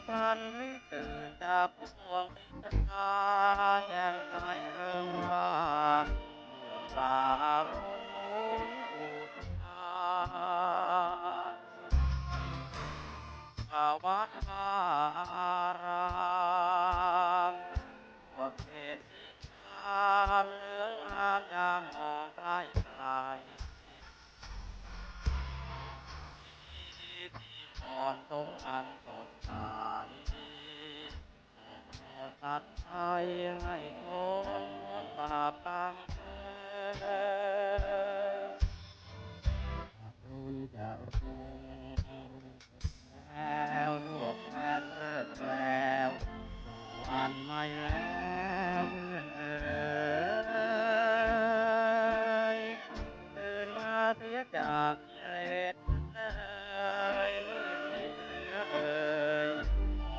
พันไม่ตื่นจากห่วงนิทราแห่งใจเริงราปากคนหูอุทานวัดวารามว่าเพศทามเนื้องามยามมองใกล้ไกลที่อ่อนตรงอันสดใสสัตว์ไทยให้คนบาปกรรมคุณจะรู้แล้วรวบแพ้เลิศแล้ววันไม่แล้วเพื่อนตื่นมาเสียจากเหตุมืดเหนืออ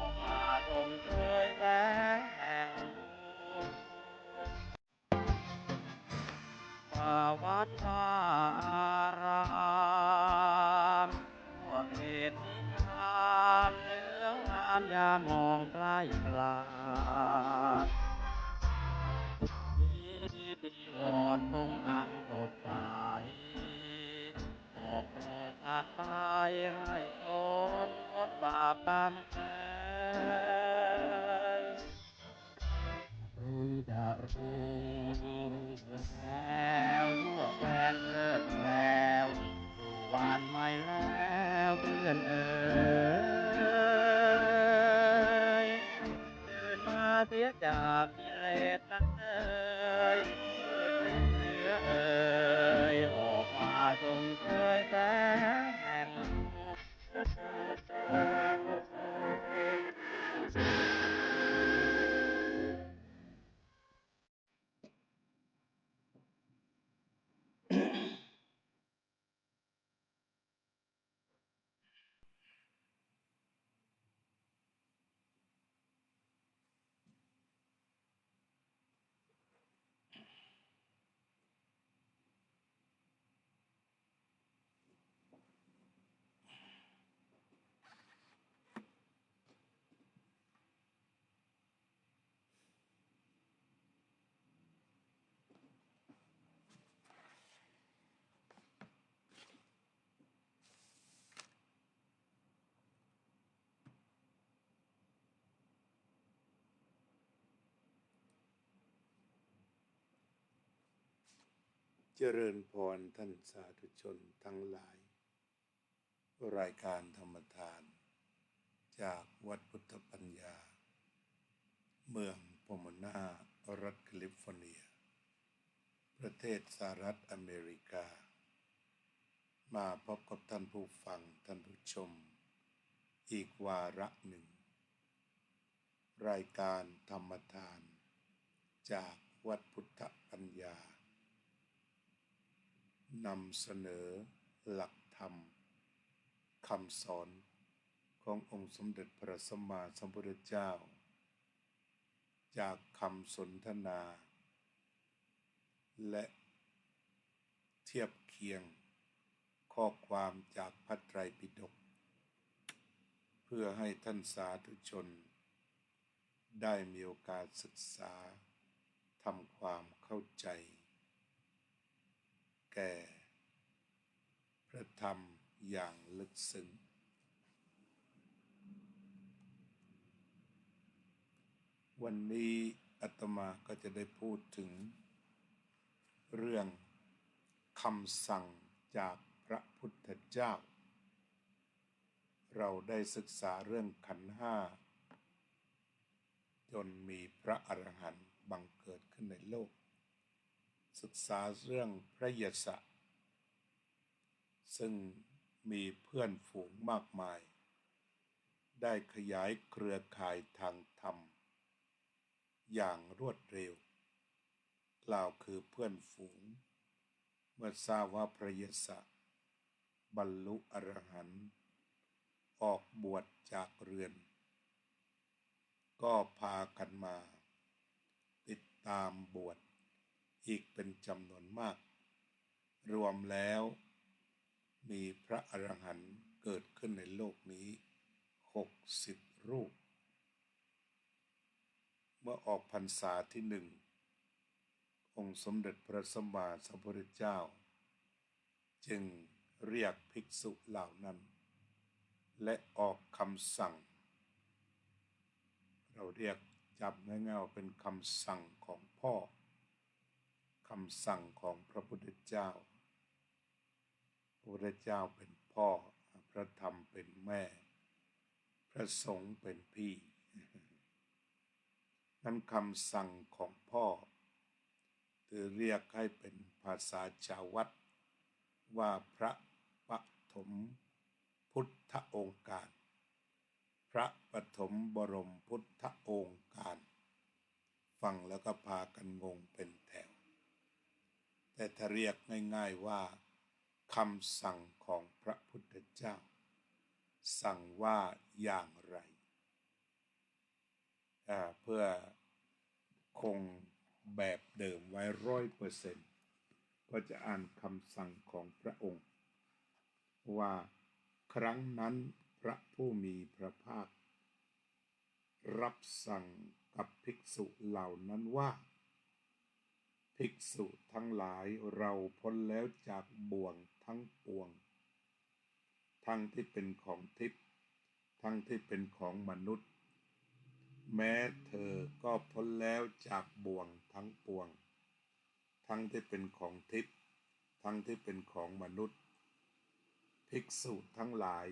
อกมาชมเชยแสงแห่งวัดวารามว่าเหตุทานเนื้องามยามองใกล้กลาวอนคงอันสดใสบอกแม่ชาติไทยให้คนงดบาปกรรมแท้รู้จะรู้แล้วทั่วแฟนเลิศแล้ววันไม่แล้วเพื่อนตื่นมาเสียจากกิเลสตั้งเหนือออกมาชมเชยแสงแห่งเจริญพรท่านสาธุชนทั้งหลายรายการธรรมทานจากวัดพุทธปัญญาเมืองโพโมนารัฐแคลิฟอร์เนียประเทศสหรัฐอเมริกามาพบกับท่านผู้ฟังท่านผู้ชมอีกวาระหนึ่งรายการธรรมทานจากวัดพุทธปัญญานำเสนอหลักธรรมคำสอนขององค์สมเด็จพระสัมมาสัมพุทธเจ้าจากคำสนทนาและเทียบเคียงข้อความจากพระไตรปิฎกเพื่อให้ท่านสาธุชนได้มีโอกาสศึกษาทำความเข้าใจแก่พระธรรมอย่างลึกซึ้งวันนี้อาตมาก็จะได้พูดถึงเรื่องคำสั่งจากพระพุทธเจ้าเราได้ศึกษาเรื่องขันธ์ห้าจนมีพระอรหันต์บังเกิดขึ้นในโลกศึกษาเรื่องพระยศซึ่งมีเพื่อนฝูงมากมายได้ขยายเครือข่ายทางธรรมอย่างรวดเร็วกล่าวคือเพื่อนฝูงเมื่อทราบว่าพระยศบรรลุอรหันต์ออกบวชจากเรือนก็พากันมาติดตามบวชอีกเป็นจำนวนมากรวมแล้วมีพระอรหันต์เกิดขึ้นในโลกนี้60 รูปเมื่อออกพรรษาที่หนึ่งองค์สมเด็จพระสัมมาสัมพุทธเจ้าจึงเรียกภิกษุเหล่านั้นและออกคำสั่งเราเรียกจับง่ายๆเป็นคำสั่งของพ่อคำสั่งของพระพุทธเจ้าพระพุทธเจ้าเป็นพ่อพระธรรมเป็นแม่พระสงฆ์เป็นพี่นั้นคำสั่งของพ่อถือเรียกให้เป็นภาษาชาววัดว่าพระปฐมพุทธองค์การพระปฐมบรมพุทธองค์การฟังแล้วก็พากันงงเป็นแถวแต่ถ้าเรียกง่ายๆว่าคำสั่งของพระพุทธเจ้าสั่งว่าอย่างไรเพื่อคงแบบเดิมไว้100%ก็จะอ่านคำสั่งของพระองค์ว่าครั้งนั้นพระผู้มีพระภาครับสั่งกับภิกษุเหล่านั้นว่าภิกษุทั้งหลายเราพ้นแล้วจากบ่วงทั้งปวงทั้งที่เป็นของทิพย์ทั้งที่เป็นของมนุษย์แม้เธอก็พ้นแล้วจากบ่วงทั้งปวงทั้งที่เป็นของทิพย์ทั้งที่เป็นของมนุษย์ภิกษุทั้งหลาย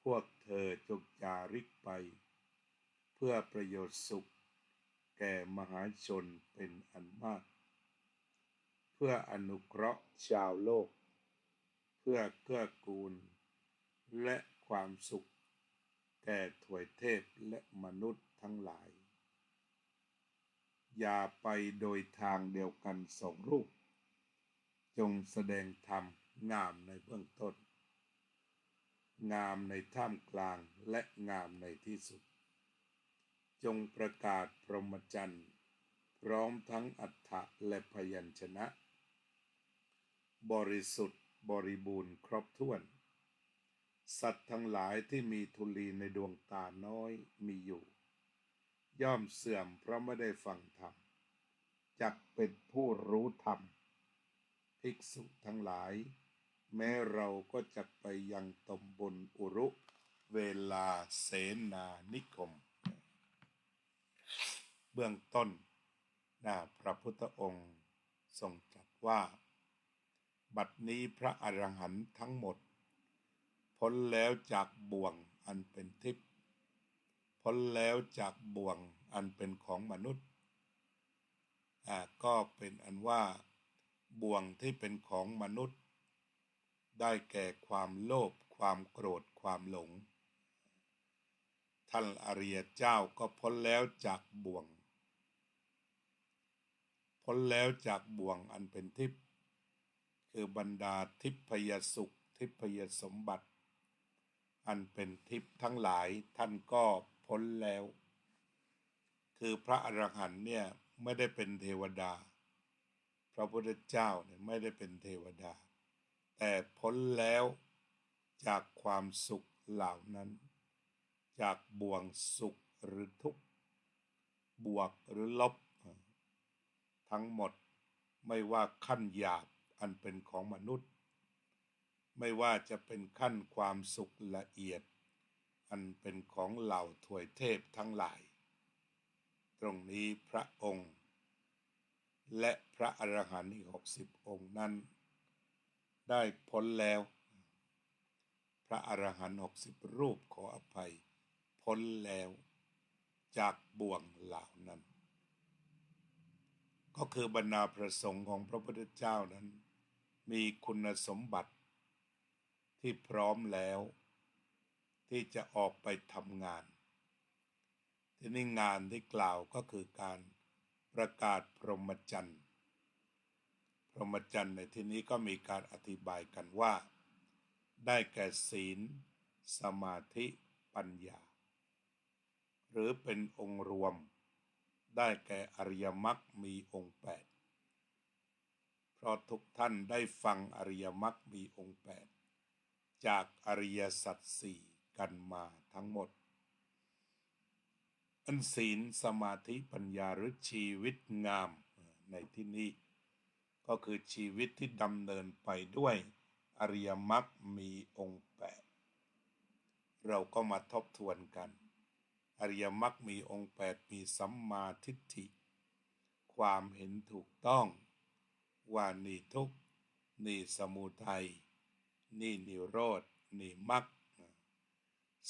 พวกเธอจงจาริกไปเพื่อประโยชน์สุขแก่มหาชนเป็นอันมากเพื่ออนุเคราะห์ชาวโลกเพื่อเกื้อกูลและความสุขแก่ทวยเทพและมนุษย์ทั้งหลายอย่าไปโดยทางเดียวกันสองรูปจงแสดงธรรมงามในเบื้องต้นงามในท่ามกลางและงามในที่สุดจงประกาศพรหมจรรย์พร้อมทั้งอัฏฐะและพยัญชนะบริสุทธิ์บริบูรณ์ครบถ้วนสัตว์ทั้งหลายที่มีธุลีในดวงตาน้อยมีอยู่ย่อมเสื่อมเพราะไม่ได้ฟังธรรมจักเป็นผู้รู้ธรรมภิกษุทั้งหลายแม้เราก็จะไปยังตำบลอุรุเวลาเสนานิคมเบื้องต้นพระพุทธองค์ทรงตรัสว่าบัดนี้พระอรหันต์ทั้งหมดพ้นแล้วจากบ่วงอันเป็นทิพย์พ้นแล้วจากบ่วงอันเป็นของมนุษย์ก็เป็นอันว่าบ่วงที่เป็นของมนุษย์ได้แก่ความโลภความโกรธความหลงท่านอริยเจ้าก็พ้นแล้วจากบ่วงพ้นแล้วจากบ่วงอันเป็นทิพย์คือบรรดาทิพยสุขทิพยสมบัติอันเป็นทิพย์ทั้งหลายท่านก็พ้นแล้วคือพระอรหันต์เนี่ยไม่ได้เป็นเทวดาพระพุทธเจ้าเนี่ยไม่ได้เป็นเทวดาแต่พ้นแล้วจากความสุขเหล่านั้นจากบ่วงสุขหรือทุกข์บวกหรือลบทั้งหมดไม่ว่าขั้นหยาบอันเป็นของมนุษย์ไม่ว่าจะเป็นขั้นความสุขละเอียดอันเป็นของเหล่าทวยเทพทั้งหลายตรงนี้พระองค์และพระอรหันต์อีก60 องค์นั้นได้พ้นแล้วพระอรหันต์60 รูปขออภัยพ้นแล้วจากบ่วงเหล่านั้นก็คือบรรดาพระสงฆ์ของพระพุทธเจ้านั้นมีคุณสมบัติที่พร้อมแล้วที่จะออกไปทำงานที่นี่งานที่กล่าวก็คือการประกาศพรหมจรรย์พรหมจรรย์ในที่นี้ก็มีการอธิบายกันว่าได้แก่ศีลสมาธิปัญญาหรือเป็นองค์รวมได้แก่อริยมรรคมีองค์8เพราะทุกท่านได้ฟังอริยมรรคมีองค์8จากอริยสัจ4กันมาทั้งหมด อันศีลสมาธิปัญญาหรือชีวิตงามในที่นี้ก็คือชีวิตที่ดำเนินไปด้วยอริยมรรคมีองค์8เราก็มาทบทวนกันอริยมรรคมีองค์8มีสัมมาทิฏฐิความเห็นถูกต้องว่านี่ทุกข์นี่สมุทัยนี่นิโรธนี่มรรค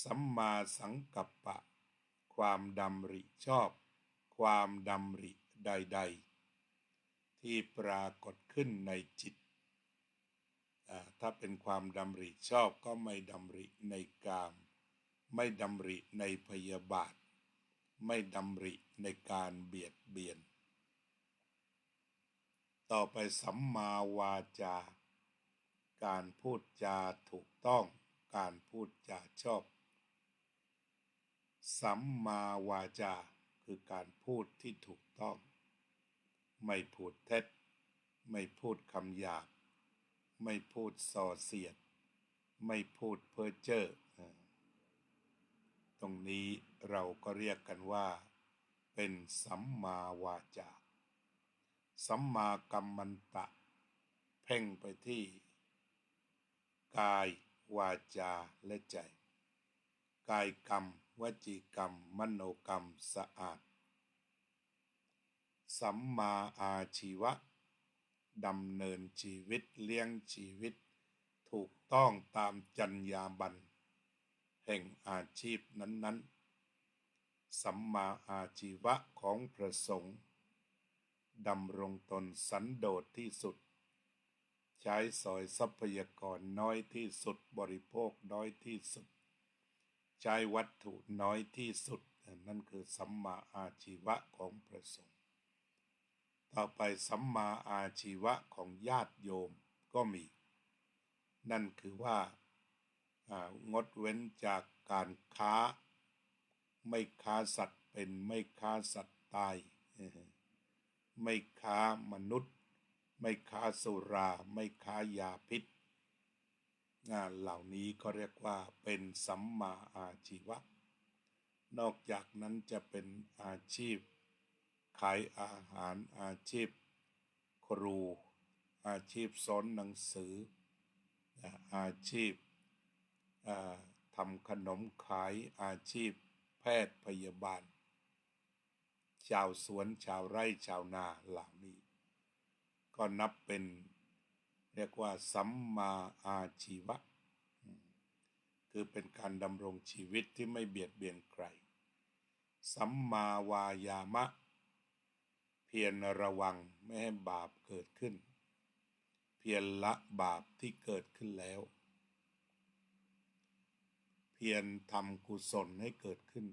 สัมมาสังกัปปะความดำริชอบความดำริใดๆที่ปรากฏขึ้นในจิตถ้าเป็นความดำริชอบก็ไม่ดำริในกามไม่ดำริในพยาบาทไม่ดำริในการเบียดเบียนต่อไปสัมมาวาจาการพูดจาถูกต้องการพูดจาชอบสัมมาวาจาคือการพูดที่ถูกต้องไม่พูดเท็จไม่พูดคำหยาบไม่พูดส่อเสียดไม่พูดเพ้อเจ้อตรงนี้เราก็เรียกกันว่าเป็นสัมมาวาจาสัมมากัมมันตะเพ่งไปที่กายวาจาและใจกายกรรมวจีกรรมมโนกรรมสะอาดสัมมาอาชีวะดำเนินชีวิตเลี้ยงชีวิตถูกต้องตามจรรยาบรรณแห่งอาชีพนั้นๆสัมมาอาชีวะของพระสงฆ์ดำรงตนสันโดษที่สุดใช้สอยทรัพยากรน้อยที่สุดบริโภคน้อยที่สุดใช้วัตถุน้อยที่สุดนั่นคือสัมมาอาชีวะของพระสงฆ์ต่อไปสัมมาอาชีวะของญาติโยมก็มีนั่นคือว่างดเว้นจากการค้าไม่ค้าสัตว์เป็นไม่ค้าสัตว์ตายไม่ค้ามนุษย์ไม่ค้าสุราไม่ค้ายาพิษงานเหล่านี้ก็เรียกว่าเป็นสัมมาอาชีวะนอกจากนั้นจะเป็นอาชีพขายอาหารอาชีพครูอาชีพสอนหนังสืออาชีพทำขนมขายอาชีพแพทย์พยาบาลชาวสวนชาวไร่ชาวนาเหล่านี้ก็นับเป็นเรียกว่าสัมมาอาชีวะคือเป็นการดำรงชีวิตที่ไม่เบียดเบียนใครสัมมาวายามะเพียรระวังไม่ให้บาปเกิดขึ้นเพียรละบาปที่เกิดขึ้นแล้วเพียรทำกุศลให้เกิดขึ้น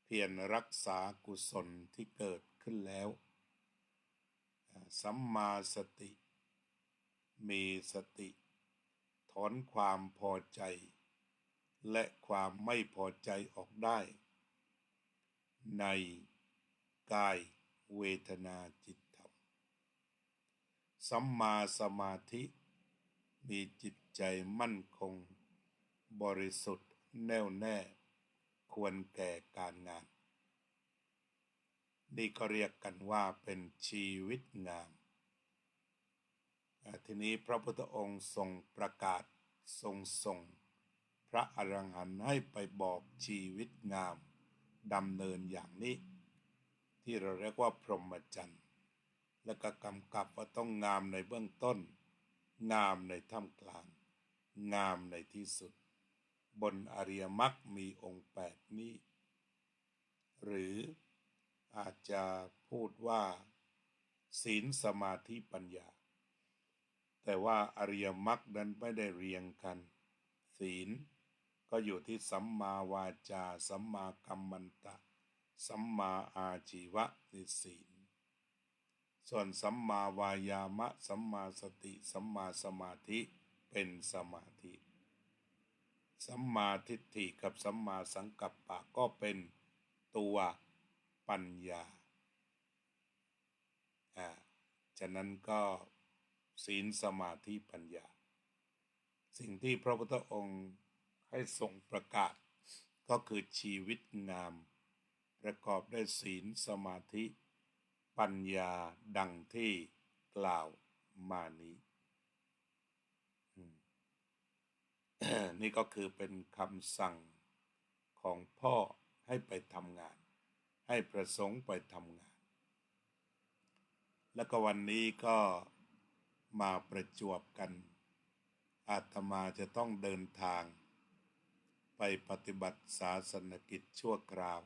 เพียรรักษากุศลที่เกิดขึ้นแล้วสัมมาสติมีสติถอนความพอใจและความไม่พอใจออกได้ในกายเวทนาจิตธรรมสัมมาสมาธิมีจิตใจมั่นคงบริสุทธิ์แน่วแน่ควรแก่การงานนี่ก็เรียกกันว่าเป็นชีวิตงามทีนี้พระพุทธองค์ทรงประกาศส่งพระอรหันต์ให้ไปบอกชีวิตงามดำเนินอย่างนี้ที่เราเรียกว่าพรหมจรรย์และก็กำกับว่าต้องงามในเบื้องต้นงามในท่ามกลางงามในที่สุดบนอริยมรรคมีองค์8นี้หรืออาจจะพูดว่าศีลสมาธิปัญญาแต่ว่าอริยมรรคนั้นไม่ได้เรียงกันศีลก็อยู่ที่สัมมาวาจาสัมมากัมมันตะสัมมาอาชีวะนี่ศีลส่วนสัมมาวายามะสัมมาสติสัมมาสมาธิเป็นสมาธิสัมมาทิฏฐิกับสัมมาสังกัปปะก็เป็นตัวปัญญาฉะนั้นก็ศีลสมาธิปัญญาสิ่งที่พระพุทธองค์ให้ทรงประกาศก็คือชีวิตงาม ประกอบด้วยศีลสมาธิปัญญาดังที่กล่าวมานี้ นี่ก็คือเป็นคำสั่งของพ่อให้ไปทำงานให้ประสงค์ไปทำงานแล้วก็วันนี้ก็มาประจวบกันอาตมาจะต้องเดินทางไปปฏิบัติศาสนกิจชั่วคราว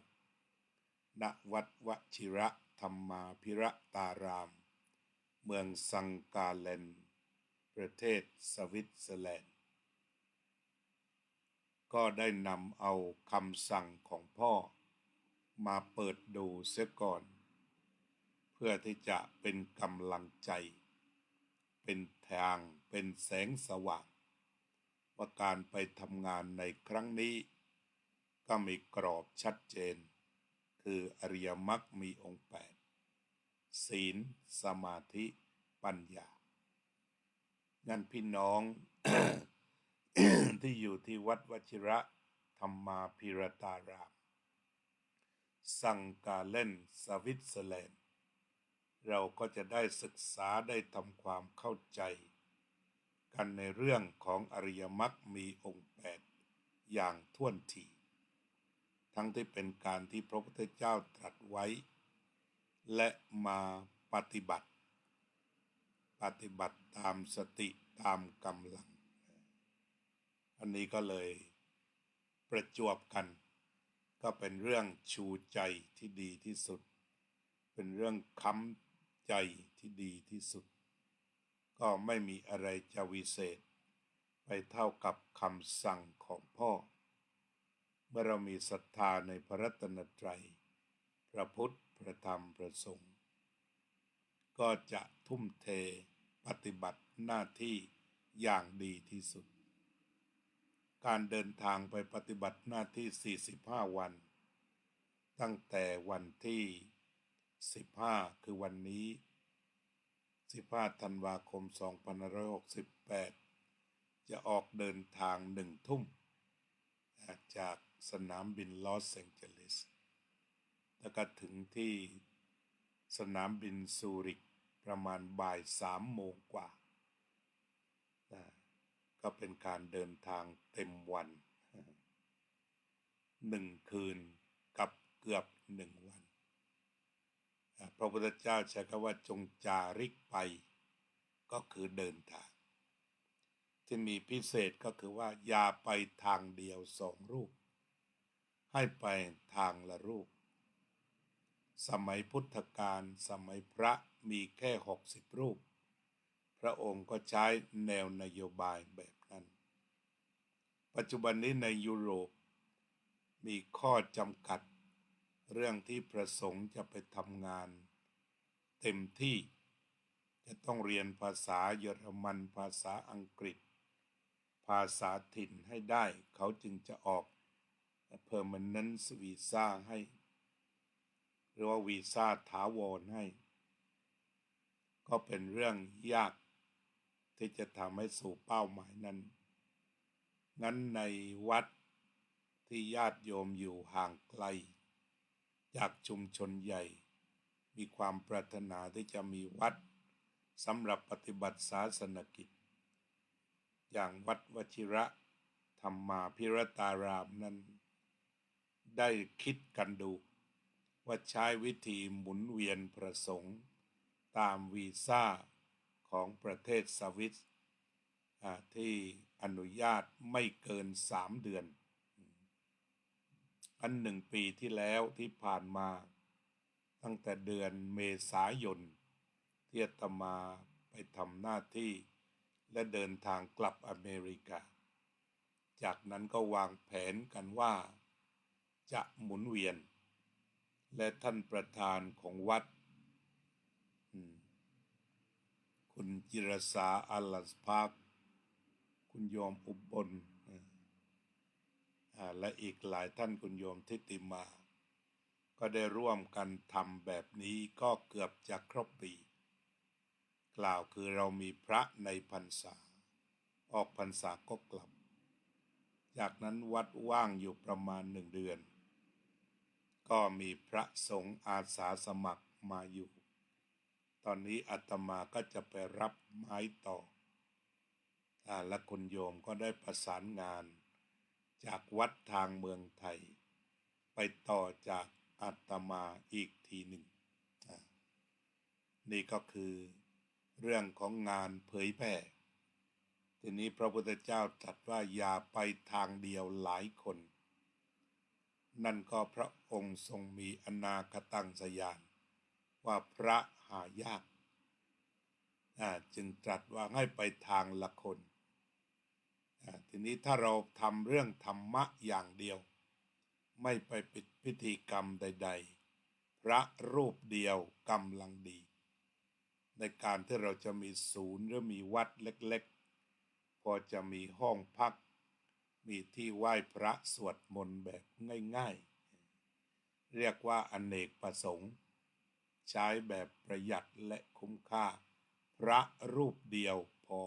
ณวัดวชิระธรรมาภิรตารามเมืองซังกาเลนประเทศสวิตเซอร์แลนด์ก็ได้นำเอาคำสั่งของพ่อมาเปิดดูเสียก่อนเพื่อที่จะเป็นกำลังใจเป็นทางเป็นแสงสว่างว่าการไปทำงานในครั้งนี้ก็มีกรอบชัดเจนคืออริยมรรคมีองค์8ศีลสมาธิปัญญางั้นพี่น้อง ที่อยู่ที่วัดวชิระธรรมาภิรตารามซังกาเลนสวิตเซอร์แลนด์เราก็จะได้ศึกษาได้ทำความเข้าใจกันในเรื่องของอริยมรรคมีองค์8อย่างท่วนทีทั้งที่เป็นการที่พระพุทธเจ้าตรัสไว้และมาปฏิบัติตามสติตามกำลังอันนี้ก็เลยประจวบกันก็เป็นเรื่องชูใจที่ดีที่สุดเป็นเรื่องค้ำใจที่ดีที่สุดก็ไม่มีอะไรจะวิเศษไปเท่ากับคำสั่งของพ่อเมื่อเรามีศรัทธาในพระรัตนตรัยพระพุทธพระธรรมพระสงฆ์ก็จะทุ่มเทปฏิบัติหน้าที่อย่างดีที่สุดการเดินทางไปปฏิบัติหน้าที่45วันตั้งแต่วันที่15คือวันนี้15ธันวาคม2568จะออกเดินทาง1 ทุ่มจากสนามบินลอสแองเจลิสแล้วก็ถึงที่สนามบินซูริกประมาณบ่าย3 โมงกว่าก็เป็นการเดินทางเต็มวัน1 คืนกับเกือบ1 วันพระพุทธเจ้าใช้คำว่าจงจาริกไปก็คือเดินทางที่มีพิเศษก็คือว่าอย่าไปทางเดียว2 รูปให้ไปทางละรูปสมัยพุทธกาลสมัยพระมีแค่60 รูปพระองค์ก็ใช้แนวนโยบายแบบนั้นปัจจุบันนี้ในยุโรปมีข้อจำกัดเรื่องที่ประสงค์จะไปทำงานเต็มที่จะต้องเรียนภาษาเยอรมันภาษาอังกฤษภาษาถิ่นให้ได้เขาจึงจะออก permanent visa ให้หรือว่าวีซ่าถาวรให้ก็เป็นเรื่องยากที่จะทำให้สู่เป้าหมายนั้นงั้นในวัดที่ญาติโยมอยู่ห่างไกลจากชุมชนใหญ่มีความปรารถนาที่จะมีวัดสำหรับปฏิบัติศาสนกิจอย่างวัดวชิระธรรมาภิรตารามนั้นได้คิดกันดูว่าใช้วิธีหมุนเวียนพระสงฆ์ตามวีซ่าของประเทศสวิสที่อนุญาตไม่เกิน3 เดือนอัน1 ปีที่แล้วที่ผ่านมาตั้งแต่เดือนเมษายนที่อาตมาไปทำหน้าที่และเดินทางกลับอเมริกาจากนั้นก็วางแผนกันว่าจะหมุนเวียนและท่านประธานของวัดคุณจิรสาอัลลัสภาคคุณโยมอุบลและอีกหลายท่านคุณโยมทิติมาก็ได้ร่วมกันทำแบบนี้ก็เกือบจะครบปีกล่าวคือเรามีพระในพรรษาออกพรรษาก็กลับจากนั้นวัดว่างอยู่ประมาณ1 เดือน ก็มีพระสงฆ์อาสาสมัครมาอยู่ตอนนี้อาตมาก็จะไปรับไม้ต่อและคุณโยมก็ได้ประสานงานจากวัดทางเมืองไทยไปต่อจากอาตมาอีกทีหนึ่งนี่ก็คือเรื่องของงานเผยแผ่ทีนี้พระพุทธเจ้าตรัสว่าอย่าไปทางเดียวหลายคนนั่นก็พระองค์ทรงมีอนาคตังสยานว่าพระหายากจึงตรัสว่าให้ไปทางละคนทีนี้ถ้าเราทำเรื่องธรรมะอย่างเดียวไม่ไปปิดพิธีกรรมใดๆพระรูปเดียวกำลังดีในการที่เราจะมีศูนย์หรือมีวัดเล็กๆพอจะมีห้องพักมีที่ไหว้พระสวดมนต์แบบง่ายๆเรียกว่าอเนกประสงค์ใช้แบบประหยัดและคุ้มค่าพระรูปเดียวพอ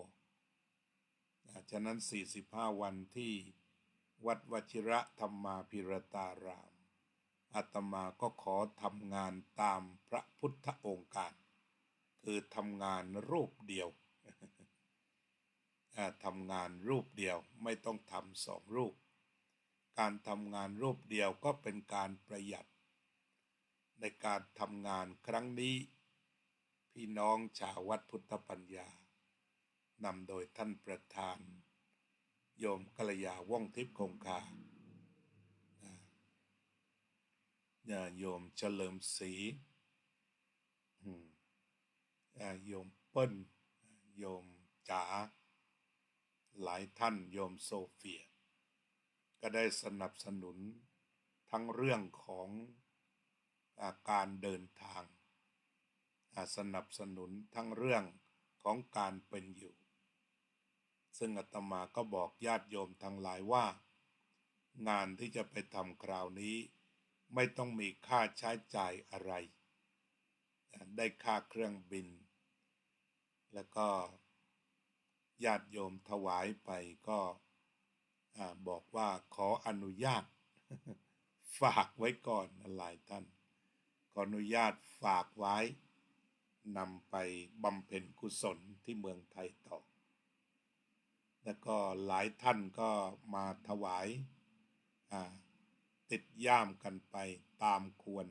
ฉะนั้น45วันที่วัดวชิระธรรมาภิรตารามอาตมาก็ขอทำงานตามพระพุทธองค์การคือทำงานรูปเดียวทำงานรูปเดียวไม่ต้องทำ2 รูปการทำงานรูปเดียวก็เป็นการประหยัดในการทำงานครั้งนี้พี่น้องชาววัดพุทธปัญญานำโดยท่านประธานโยมกัลยาว่องทิพย์คงคาโยมเฉลิมศรีโยมเปิ้ลโยมจ๋าหลายท่านโยมโซเฟียก็ได้สนับสนุนทั้งเรื่องของการเดินทางสนับสนุนทั้งเรื่องของการเป็นอยู่ซึ่งอาตมาก็บอกญาติโยมทั้งหลายว่างานที่จะไปทำคราวนี้ไม่ต้องมีค่าใช้จ่ายอะไรได้ค่าเครื่องบินแล้วก็ญาติโยมถวายไปก็บอกว่าขออนุญาต ฝากไว้ก่อนหลายท่านขออนุญาตฝากไว้นำไปบำเพ็ญกุศลที่เมืองไทยต่อแล้วก็หลายท่านก็มาถวายติดย่ามกันไปตามควร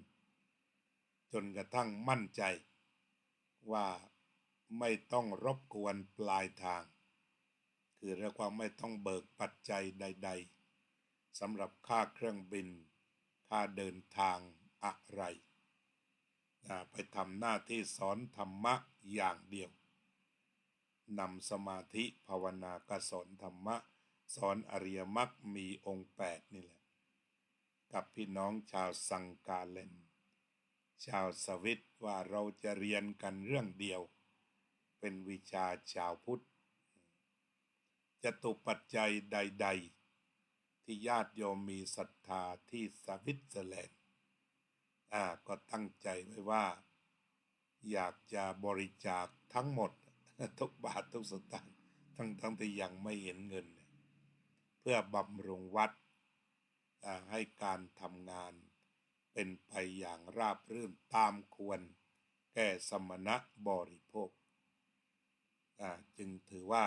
จนกระทั่งมั่นใจว่าไม่ต้องรบกวนปลายทางคือเรียกว่าไม่ต้องเบิกปัจจัยใดๆสำหรับค่าเครื่องบินค่าเดินทางอะไรไปทำหน้าที่สอนธรรมะอย่างเดียวนำสมาธิภาวนากสอนธรรมะสอนอริยมรรคมีองค์8นี่แหละกับพี่น้องชาวสังกาเลนชาวสวิตว่าเราจะเรียนกันเรื่องเดียวเป็นวิชาชาวพุทธจตุปัจจัยใดๆที่ญาติโยมมีศรัทธาที่สวิตเซอร์แลนด์ก็ตั้งใจไว้ว่าอยากจะบริจาคทั้งหมดทุกบาททุกสตางค์ทั้งที่ยังไม่เห็นเงินเพื่อบำรุงวัดให้การทำงานเป็นไปอย่างราบรื่นตามควรแก่สมณะบริโภคจึงถือว่า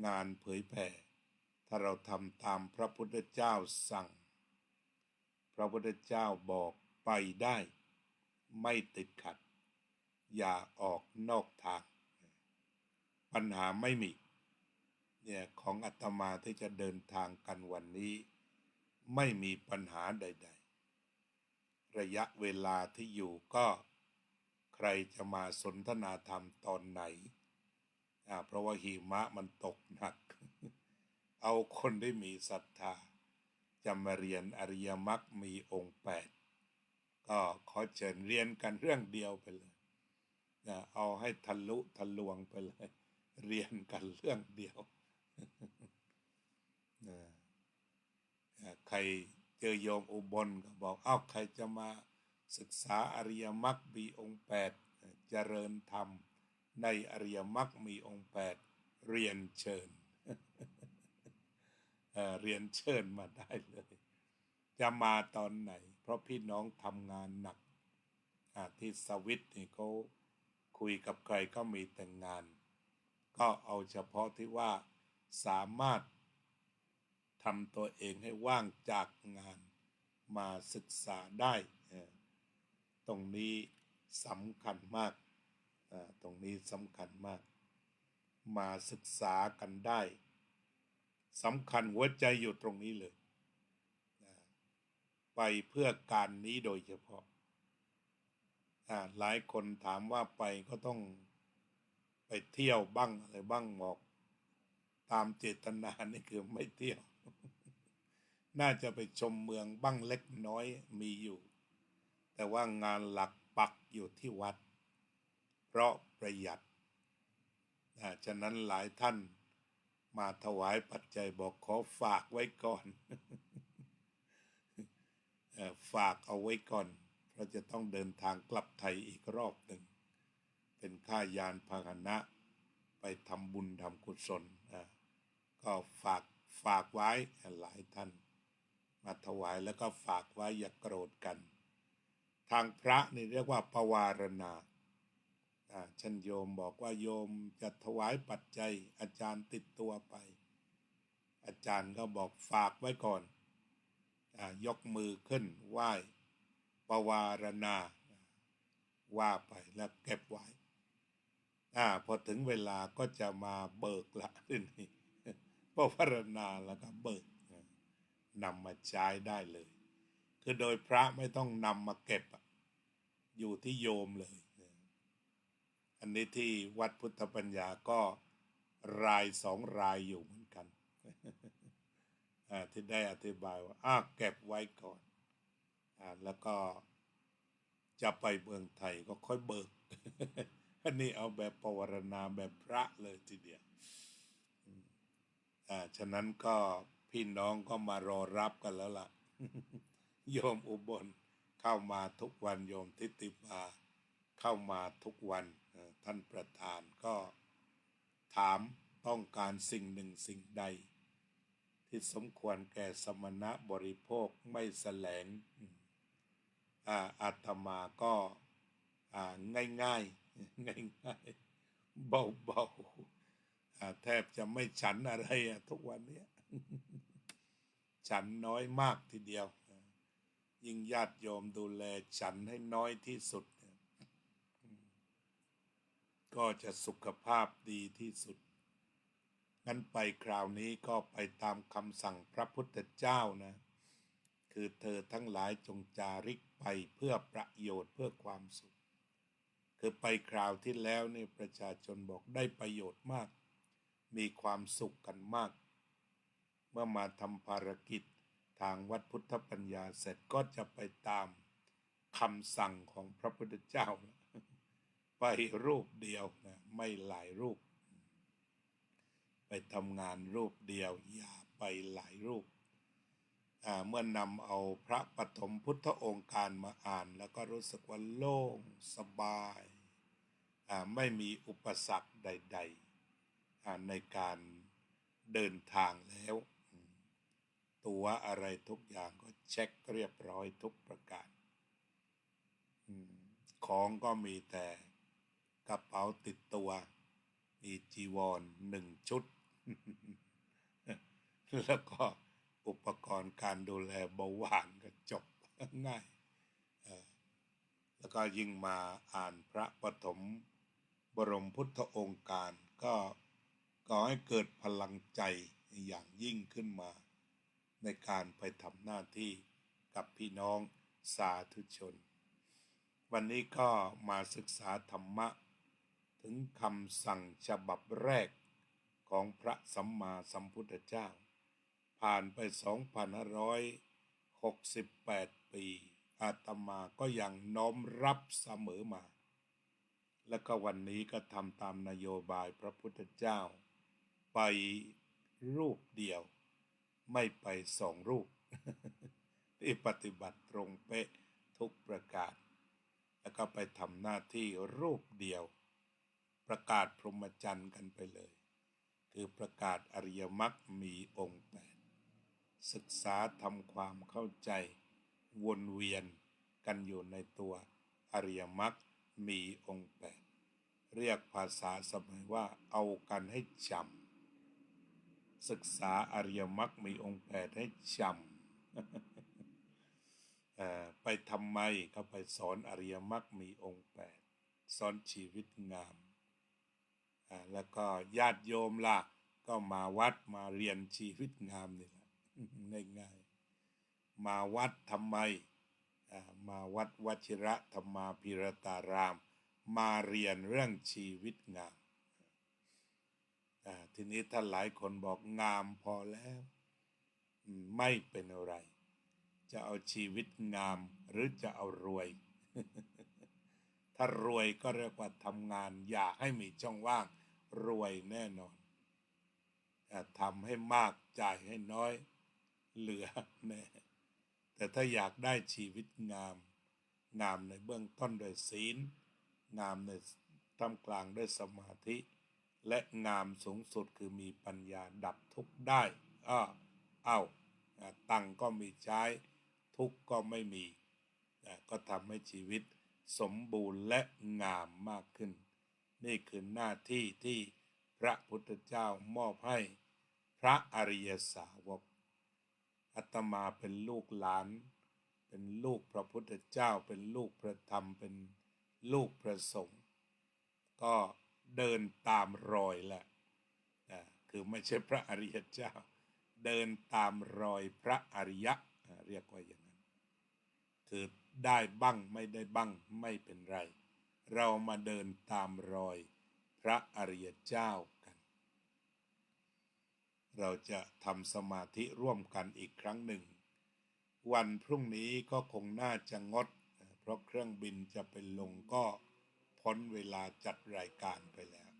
งานเผยแผ่ถ้าเราทำตามพระพุทธเจ้าสั่งพระพุทธเจ้าบอกไปได้ไม่ติดขัดอย่าออกนอกทางปัญหาไม่มีเนี่ยของอาตมาที่จะเดินทางกันวันนี้ไม่มีปัญหาใดๆระยะเวลาที่อยู่ก็ใครจะมาสนทนาธรรมตอนไหนเพราะว่าหิมะมันตกหนัก เอาคนได้มีศรัทธาจะมาเรียนอริยมรรคมีองค์8ก็ขอเชิญเรียนกันเรื่องเดียวไปเลยเอาให้ทะลุทะลวงไปเลยเรียนกันเรื่องเดียว ใครเจอโยมอุบลก็บอกใครจะมาศึกษาอริยมรรคมีองค์8เจริญธรรมในอริยมรรคมีองค์8เรียนเชิญ เรียนเชิญมาได้เลยจะมาตอนไหน เพราะพี่น้องทำงานหนักที่สวิตนี่เขาคุยกับใครก็มีแต่งานก็เอาเฉพาะที่ว่าสามารถทำตัวเองให้ว่างจากงานมาศึกษาได้ตรงนี้สำคัญมากตรงนี้สำคัญมากมาศึกษากันได้สำคัญหัวใจอยู่ตรงนี้เลยไปเพื่อการนี้โดยเฉพาะหลายคนถามว่าไปก็ต้องไปเที่ยวบ้างอะไรบ้างบอกตามเจตนานี่คือไม่เที่ยว น่าจะไปชมเมืองบ้างเล็กน้อยมีอยู่แต่ว่างานหลักปักอยู่ที่วัดเพราะประหยัดฉะนั้นหลายท่านมาถวายปัจจัยบอกขอฝากไว้ก่อน ฝากเอาไว้ก่อนเพราะจะต้องเดินทางกลับไทยอีกรอบหนึ่งเป็นค่ายานพาหนะไปทำบุญทำกุศลก็ฝากไว้หลายท่านมาถวายแล้วก็ฝากไว้อย่าโกรธกันทางพระนี่เรียกว่าปวารณาท่านโยมบอกว่าโยมจะถวายปัจจัยอาจารย์ติดตัวไปอาจารย์ก็บอกฝากไว้ก่อนยกมือขึ้นไหว้ปวารณาว่าไปแล้วเก็บไว้พอถึงเวลาก็จะมาเบิกละนี่ปวารณาแล้วก็เบิกนำมาใช้ได้เลยคือโดยพระไม่ต้องนำมาเก็บอยู่ที่โยมเลยอันนี้ที่วัดพุทธปัญญาก็รายสองรายอยู่เหมือนกัน ที่ได้อธิบายว่าเก็บไว้ก่อนแล้วก็จะไปเมืองไทยก็ค่อยเบิก อันนี้เอาแบบปวารณาแบบพระเลยทีเดียวฉะนั้นก็พี่น้องก็มารอรับกันแล้วล่ะ โยมอุบลเข้ามาทุกวันโยมทิติมาเข้ามาทุกวันท่านประธานก็ถามต้องการสิ่งหนึ่งสิ่งใดที่สมควรแก่สมณะบริโภคไม่แสลงอาตมาก็ง่ายๆเบาๆแทบจะไม่ฉันอะไรทุกวันนี้ ฉันน้อยมากทีเดียวยิ่งญาติโยมดูแลฉันให้น้อยที่สุดก็จะสุขภาพดีที่สุดงั้นไปคราวนี้ก็ไปตามคำสั่งพระพุทธเจ้านะคือเธอทั้งหลายจงจาริกไปเพื่อประโยชน์เพื่อความสุขคือไปคราวที่แล้วนี่ประชาชนบอกได้ประโยชน์มากมีความสุขกันมากเมื่อมาทำภารกิจทางวัดพุทธปัญญาเสร็จก็จะไปตามคำสั่งของพระพุทธเจ้าไปรูปเดียวนะไม่หลายรูปไปทำงานรูปเดียวอย่าไปหลายรูปเมื่อนำเอาพระปฐมพุทธองค์การมาอ่านแล้วก็รู้สึกว่าโล่งสบายไม่มีอุปสรรคใดๆในการเดินทางแล้วตั๋วอะไรทุกอย่างก็เช็คเรียบร้อยทุกประการของก็มีแต่กระเป๋าติดตัวมีจีวร1 ชุด แล้วก็อุปกรณ์การดูแลเบาหวานก็จบง่ายแล้วก็ยิ่งมาอ่านพระปฐมบรมพุทธองค์การก็ก่อให้เกิดพลังใจอย่างยิ่งขึ้นมาในการไปทำหน้าที่กับพี่น้องสาธุชนวันนี้ก็มาศึกษาธรรมะถึงคำสั่งฉบับแรกของพระสัมมาสัมพุทธเจ้าผ่านไป 2,568 ปีอาตมาก็ยังน้อมรับเสมอมาและก็วันนี้ก็ทำตามนโยบายพระพุทธเจ้าไปรูปเดียวไม่ไป2 รูป ที่ปฏิบัติตรงเป๊ะทุกประการแล้วก็ไปทำหน้าที่รูปเดียวประกาศพรหมจรรย์กันไปเลยคือประกาศอริยมรรคมีองค์ 8ศึกษาทำความเข้าใจ วนเวียนกันอยู่ในตัวอริยมรรคมีองค์8เรียกภาษาสมัยว่าเอากันให้จำศึกษาอริยมรรคมีองค์8ให้จำไปทำไมก็ไปสอนอริยมรรคมีองค์8สอนชีวิตงามแล้วก็ญาติโยมล่ะก็มาวัดมาเรียนชีวิตงามนี่แหละง่ายๆมาวัดทำไมมาวัดวชิระธรรมาภิรตารามมาเรียนเรื่องชีวิตงามทีนี้ท่านหลายคนบอกงามพอแล้วไม่เป็นอะไรจะเอาชีวิตงามหรือจะเอารวย ถ้ารวยก็เรียกว่าทำงานอย่าให้มีช่องว่างรวยแน่นอนทำให้มากจ่ายให้น้อยเหลือแน่แต่ถ้าอยากได้ชีวิตงามงามในเบื้องต้นด้วยศีลงามในท่ามกลางด้วยสมาธิและงามสูงสุดคือมีปัญญาดับทุกข์ได้ตังก็มีใช้ทุกข์ก็ไม่มีก็ทำให้ชีวิตสมบูรณ์และงามมากขึ้นนี่คือหน้าที่ที่พระพุทธเจ้ามอบให้พระอริยสาวกอาตมาเป็นลูกหลานเป็นลูกพระพุทธเจ้าเป็นลูกพระธรรมเป็นลูกพระสงฆ์ก็เดินตามรอยแหละคือไม่ใช่พระอริยเจ้าเดินตามรอยพระอริยะเรียกว่าอย่างนั้นคือได้บ้างไม่ได้บ้างไม่เป็นไรเรามาเดินตามรอยพระอริยเจ้ากันเราจะทำสมาธิร่วมกันอีกครั้งหนึ่งวันพรุ่งนี้ก็คงน่าจะงดเพราะเครื่องบินจะไปลงก็พ้นเวลาจัดรายการไปแล้ว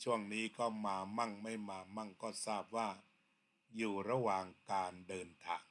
ช่วงนี้ก็มามั่งไม่มามั่งก็ทราบว่าอยู่ระหว่างการเดินทาง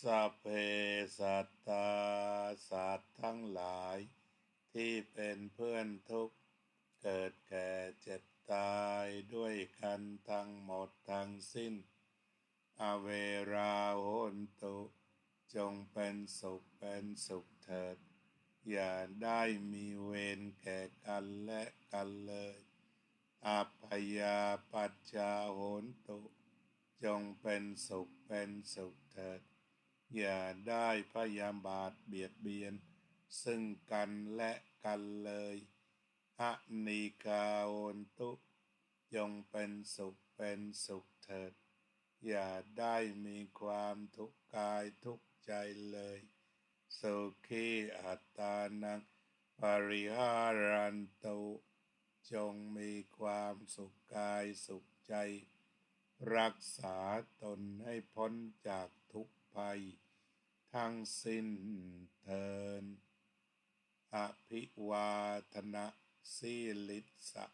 สัพเพสัตตาสัตว์ทั้งหลายที่เป็นเพื่อนทุกข์เกิดแก่เจ็บตายด้วยกันทั้งหมดทั้งสิ้นอเวราโหนตุจงเป็นสุขเถิดอย่าได้มีเวรแก่กันและกันเลยอัพยาปัชชาโหนตุจงเป็นสุขเถิดอย่าได้พยาบาทเบียดเบียนซึ่งกันและกันเลยอนีกาโอนตุจงเป็นสุขเถิดอย่าได้มีความทุกข์กายทุกข์ใจเลยสุขีอัตตานังปริหารันตุจงมีความสุขกายสุขใจรักษาตนให้พ้นจากทุกภัยทั้งสิ้นเถิดอภิวาทนาสีลิสะ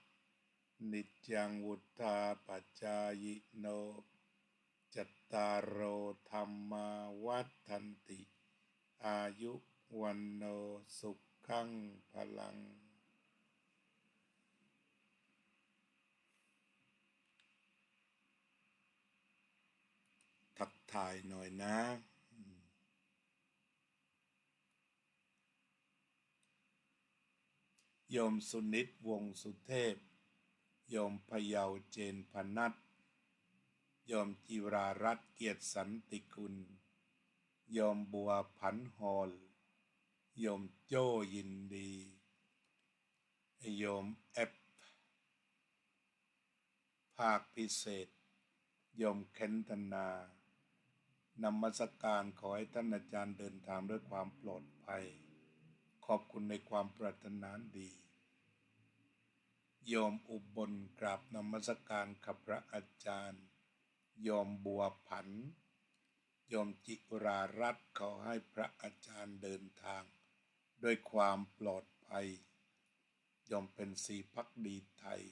นิจจังวุธาปัจจายโน จัตตารโอธรรมาวัฏันติอายุวันโนสุขังพลังทักทายหน่อยนะโยมสุนิตวงศ์สุเทพโยมพเยาเจนพนัทโยมจิรารัตน์เกียรติสันติกุลโยมบัวผันฮอลโยมโจ้ยินดีโยมแอปภาคพิเศษโยมเคนธนานมัสการขอให้ท่านอาจารย์เดินทางด้วยความปลอดภัยขอบคุณในความปรารถนาดีโยมอุบลกราบนมัสการกับพระอาจารย์โยมบัวผันโยมจิรารัตน์ขอให้พระอาจารย์เดินทางด้วยความปลอดภัยโยมเป็นศรีภักดีไทย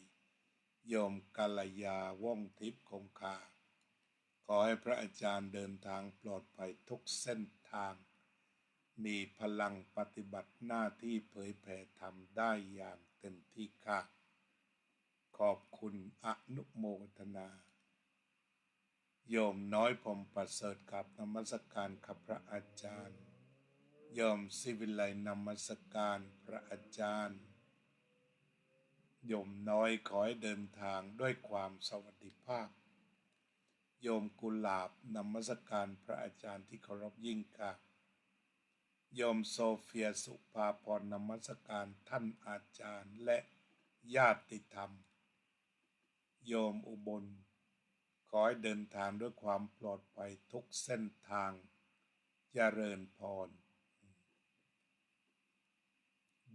โยมกัลยาว่องทิพย์คงคาขอให้พระอาจารย์เดินทางปลอดภัยทุกเส้นทางมีพลังปฏิบัติหน้าที่เผยแผ่ธรรมได้อย่างเต็มที่ค่ะขอบคุณอนุโมทนาโยมน้อยพรหมประเสริฐกับนมัสการกับพระอาจารย์โยมศิวิไลนมัสการพระอาจารย์โยมน้อยขอให้เดินทางด้วยความสวัสดิภาพโยมกุหลาบนมัสการพระอาจารย์ที่เคารพยิ่งค่ะโยมโซเฟียสุภาพรนมัสการท่านอาจารย์และญาติธรรมโยมอุบลขอให้เดินทางด้วยความปลอดภัยทุกเส้นทางเจริญพร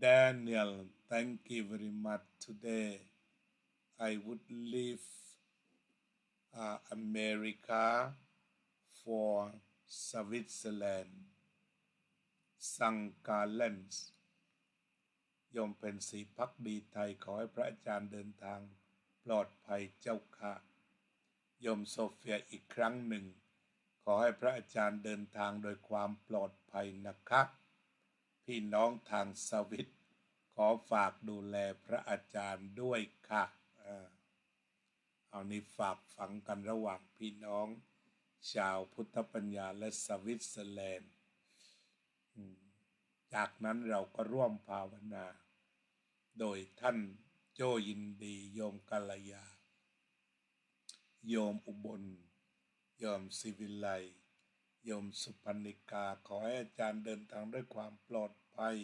Daniel thank you very much today I would leave America for Switzerlandสังกาเลนส์โยมเป็นศรีภักดีไทยขอให้พระอาจารย์เดินทางปลอดภัยเจ้าค่ะโยมโซเฟียอีกครั้งหนึ่งขอให้พระอาจารย์เดินทางโดยความปลอดภัยนะคะพี่น้องทางสวิตขอฝากดูแลพระอาจารย์ด้วยค่ะเอานี้ฝากฝังกันระหว่างพี่น้องชาวพุทธปัญญาและสวิตเซอร์แลนด์จากนั้นเราก็ร่วมภาวนาโดยท่านโจยินดีโยมกัลยาโยมอุบลโยมศิวิไลโยมสุพรรณิกาขอให้อาจารย์เดินทางด้วยความปลอดภัย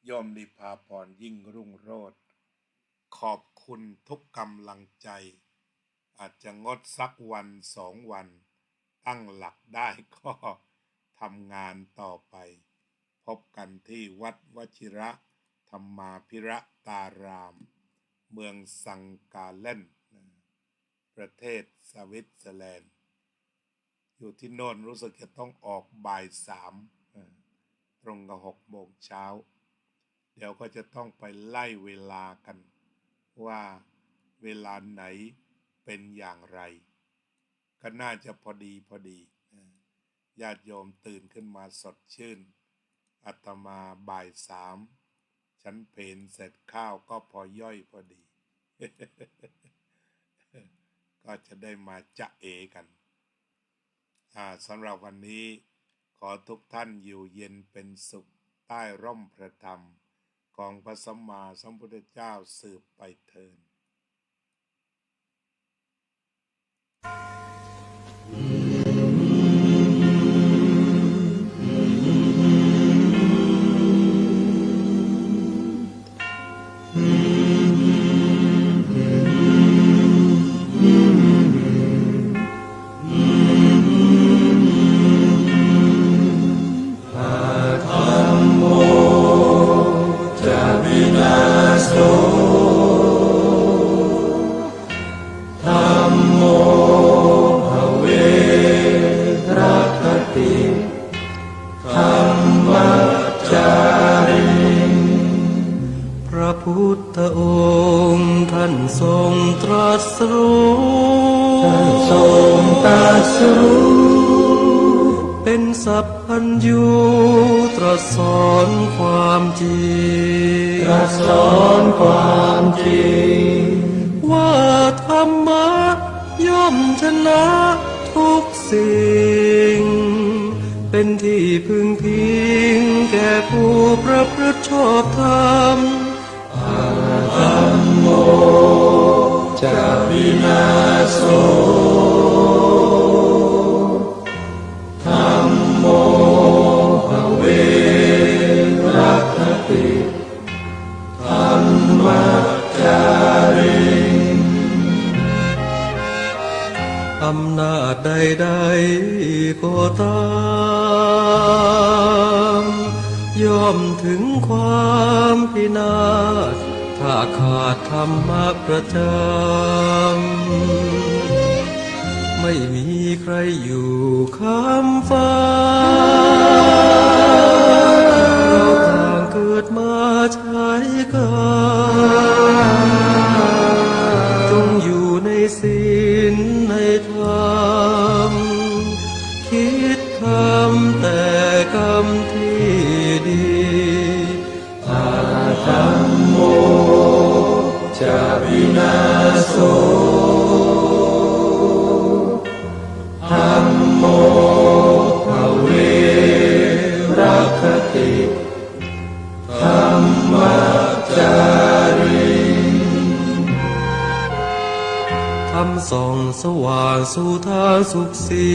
โยมนิพาพรยิ่งรุ่งโรจน์ขอบคุณทุกกำลังใจอาจจะงดสักวัน2 วันตั้งหลักได้ก็ทำงานต่อไปพบกันที่วัดวชิระธรรมาภิระตารามเมืองสังกาเลนประเทศสวิตเซอร์แลนด์อยู่ที่โน่นรู้สึกจะต้องออกบ่าย 3ตรงกับ6 โมงเช้าเดี๋ยวก็จะต้องไปไล่เวลากันว่าเวลาไหนเป็นอย่างไรก็น่าจะพอดีญาติโยมตื่นขึ้นมาสดชื่นอาตมาบ่าย 3ฉันเพลเสร็จข้าวก็พอย่อยพอดี ก็จะได้มาจะเอกันสำหรับวันนี้ขอทุกท่านอยู่เย็นเป็นสุขใต้ร่มพระธรรมของพระสัมมาสัมพุทธเจ้าสืบไปเถิดธัมโม สรู้เป็นสัพพัญญูตรัสสอนความจริงตรัสสอนความจริงว่าธรรมะย่อมชนะทุกสิ่งเป็นที่พึงพิงแก่ผู้ประพฤติชอบธรรมธัมโมจะวินาโสธัมโมภเวรัคติธัมมัจจาริงอำนาจใดๆก็ตามย่อมถึงความพินาศถ้าขาดธรรมะประจำไม่มีใครอยู่ค้ำฟ้าเราต่างเกิดมาใช้กันจงอยู่ในศีลในธรรมคิดทำแต่กรรมที่ดีธัมโมจะวินาโสธัมโมภเวรัคติธัมมัจจาริธรรมส่องสว่างสู่ทางสุขสี